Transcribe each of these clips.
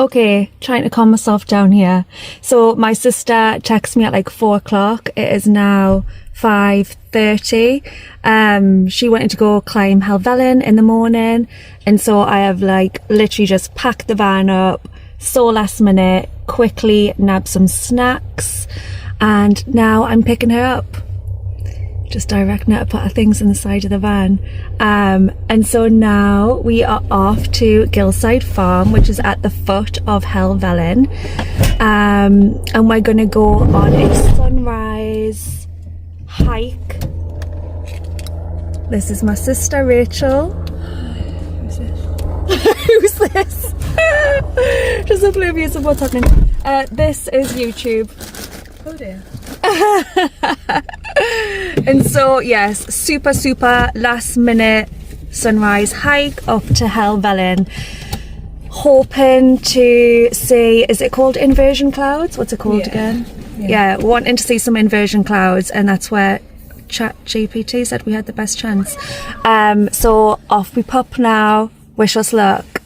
Okay, trying to calm myself down here. So my sister texted me at like 4 o'clock. It is now 5:30. She wanted to go climb Helvellyn in the morning, and so I have like literally just packed the van up so last minute, quickly nabbed some snacks, and now I'm picking her up. Just directing her to put her things in the side of the van. And so now we are off to Gilside Farm, which is at the foot of Helvellyn. And we're going to go on a sunrise hike. This is my sister Rachel. Who's this? Who's this? Just oblivious of what's happening. This is YouTube. Oh dear. And so yes, super last minute sunrise hike up to Helvellyn, hoping to see, is it called inversion clouds? What's it called again? Yeah, wanting to see some inversion clouds, and that's where ChatGPT said we had the best chance. So off we pop now. Wish us luck.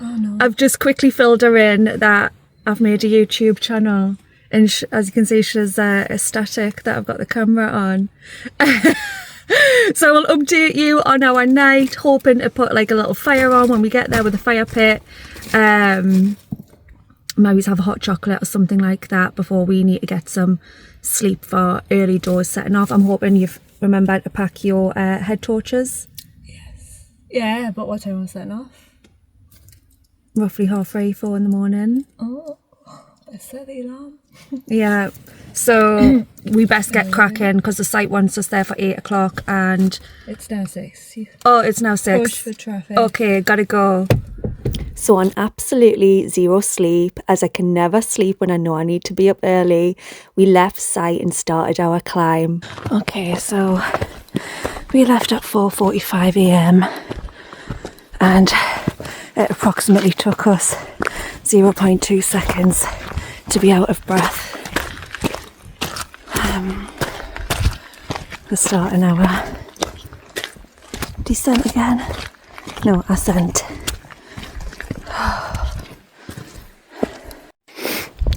Oh no. I've just quickly filled her in that I've made a YouTube channel. And as you can see, she's ecstatic that I've got the camera on. So I'll update you on our night, hoping to put like a little fire on when we get there with a fire pit. Maybe have a hot chocolate or something like that before we need to get some sleep for early doors setting off. I'm hoping you've remembered to pack your head torches. Yes. Yeah, but what time was setting off? Roughly 3:30, 4 in the morning. Oh, I set the alarm. Yeah, so we best get cracking because the site wants us there for 8 o'clock and... It's now 6. Oh, it's now 6. Push for traffic. Okay, gotta go. So on absolutely zero sleep, as I can never sleep when I know I need to be up early, we left site and started our climb. Okay, so we left at 4:45 a.m. and it approximately took us 0.2 seconds to be out of breath. The starting our descent again. No, ascent.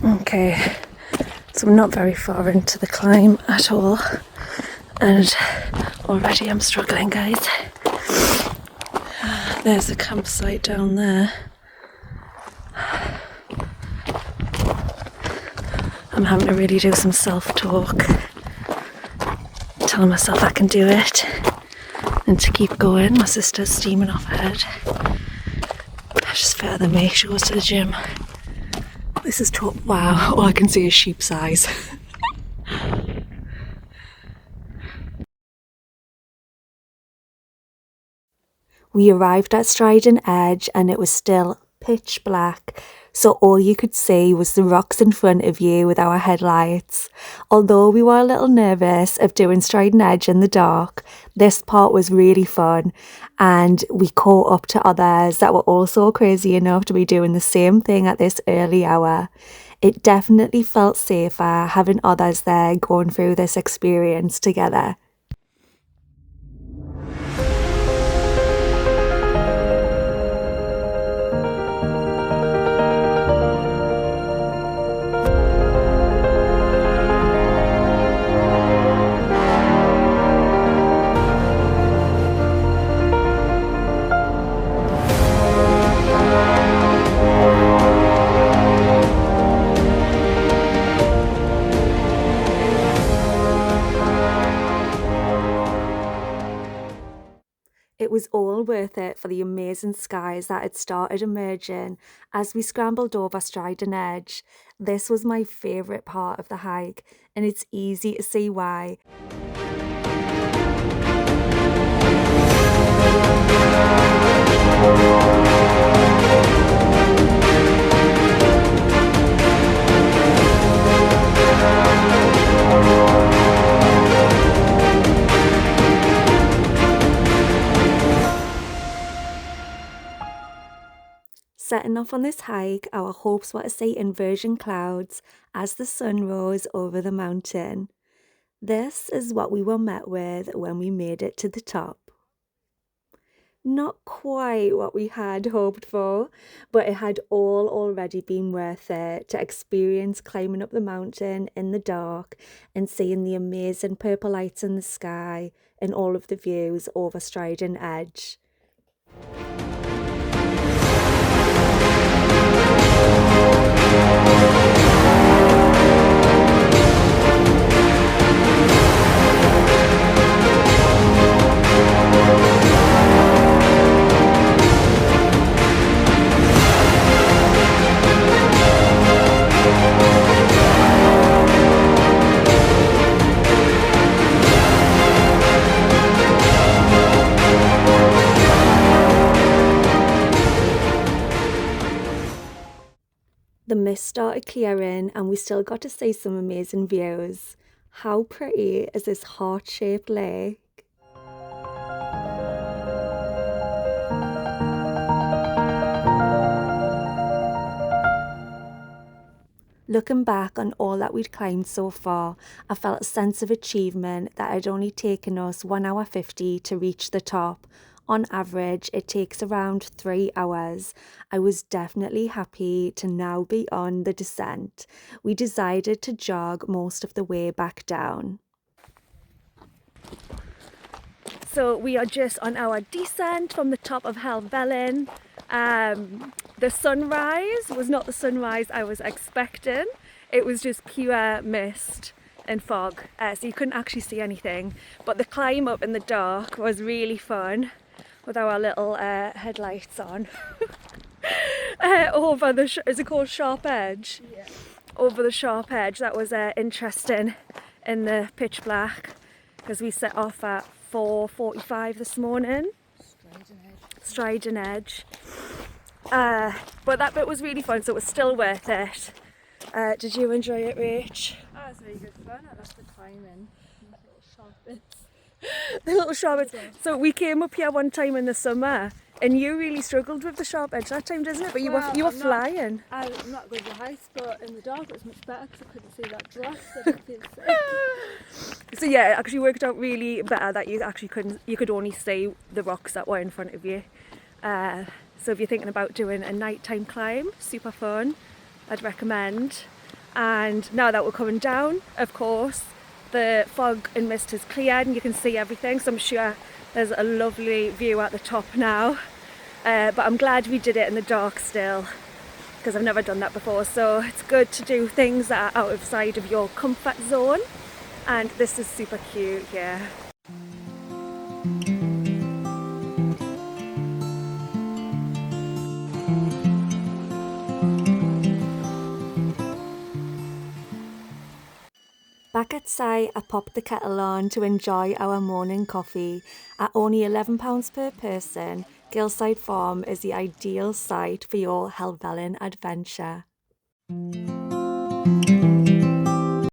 Okay, so I'm not very far into the climb at all, and already I'm struggling, guys. There's a campsite down there. I'm having to really do some self-talk, telling myself I can do it and to keep going. My sister's steaming off ahead. She's fatter than me, she goes to the gym. This is wow, all I can see is sheep's eyes. We arrived at Striding Edge and it was still pitch black, so all you could see was the rocks in front of you with our headlights. Although we were a little nervous of doing Striding Edge in the dark, this part was really fun, and we caught up to others that were also crazy enough to be doing the same thing at this early hour. It definitely felt safer having others there going through this experience together. It was all worth it for the amazing skies that had started emerging as we scrambled over Striding Edge. This was my favourite part of the hike, and it's easy to see why. Setting off on this hike, our hopes were to see inversion clouds as the sun rose over the mountain. This is what we were met with when we made it to the top. Not quite what we had hoped for, but it had all already been worth it to experience climbing up the mountain in the dark and seeing the amazing purple lights in the sky and all of the views over Striding Edge. The mist started clearing and we still got to see some amazing views. How pretty is this heart-shaped lake? Looking back on all that we'd climbed so far, I felt a sense of achievement that had only taken us 1 hour 50 to reach the top. On average, it takes around 3 hours. I was definitely happy to now be on the descent. We decided to jog most of the way back down. So we are just on our descent from the top of Helvellyn. The sunrise was not the sunrise I was expecting. It was just pure mist and fog, so you couldn't actually see anything. But the climb up in the dark was really fun with our little headlights on. Over the, is it called Sharp Edge? Yeah. Over the Sharp Edge. That was interesting in the pitch black because we set off at 4:45 this morning. Striding Edge. But that bit was really fun, so it was still worth it. Did you enjoy it, Rach? Oh, it's really good fun. I love the climbing. The little sharp bits. The little sharp edge. So we came up here one time in the summer and you really struggled with the sharp edge that time, didn't it? But you were flying. I'm not good with heights, but in the dark it was much better because I couldn't see that drop, so I didn't feel sick. So yeah, it actually worked out really better that you could only see the rocks that were in front of you. So if you're thinking about doing a nighttime climb, super fun, I'd recommend. And now that we're coming down, of course, the fog and mist has cleared and you can see everything, so I'm sure there's a lovely view at the top now. But I'm glad we did it in the dark still, because I've never done that before. So it's good to do things that are outside of your comfort zone, and this is super cute here. Back at Sai, I popped the kettle on to enjoy our morning coffee. At only £11 per person, Gilside Farm is the ideal site for your Helvellyn adventure.